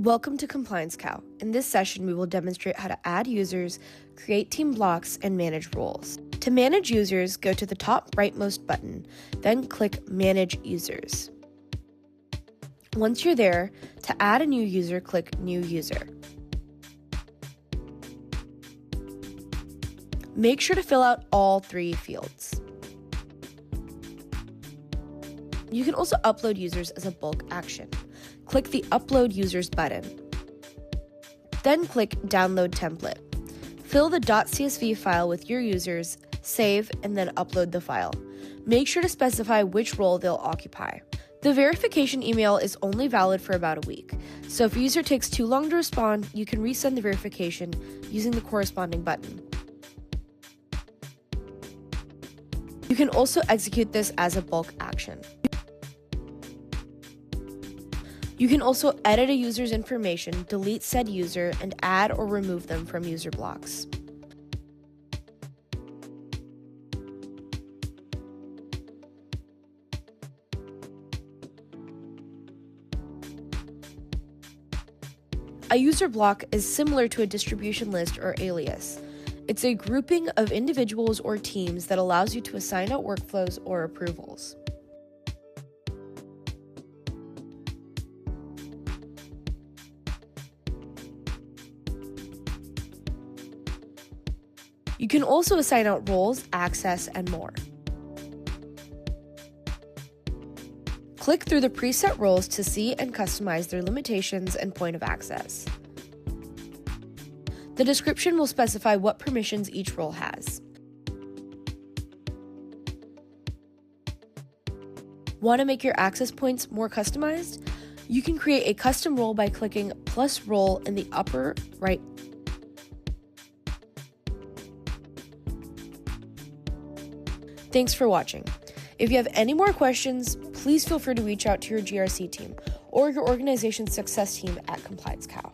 Welcome to Compliance Cow. In this session, we will demonstrate how to add users, create team blocks, and manage roles. To manage users, go to the top rightmost button, then click Manage Users. Once you're there, to add a new user, click New User. Make sure to fill out all 3 fields. You can also upload users as a bulk action. Click the Upload Users button. Then click Download Template. Fill the .csv file with your users, save, and then upload the file. Make sure to specify which role they'll occupy. The verification email is only valid for about a week, so if a user takes too long to respond, you can resend the verification using the corresponding button. You can also execute this as a bulk action. You can also edit a user's information, delete said user, and add or remove them from user blocks. A user block is similar to a distribution list or alias. It's a grouping of individuals or teams that allows you to assign out workflows or approvals. You can also assign out roles, access, and more. Click through the preset roles to see and customize their limitations and point of access. The description will specify what permissions each role has. Want to make your access points more customized? You can create a custom role by clicking plus role in the upper right. Thanks for watching. If you have any more questions, please feel free to reach out to your GRC team or your organization's success team at Compliance Cow.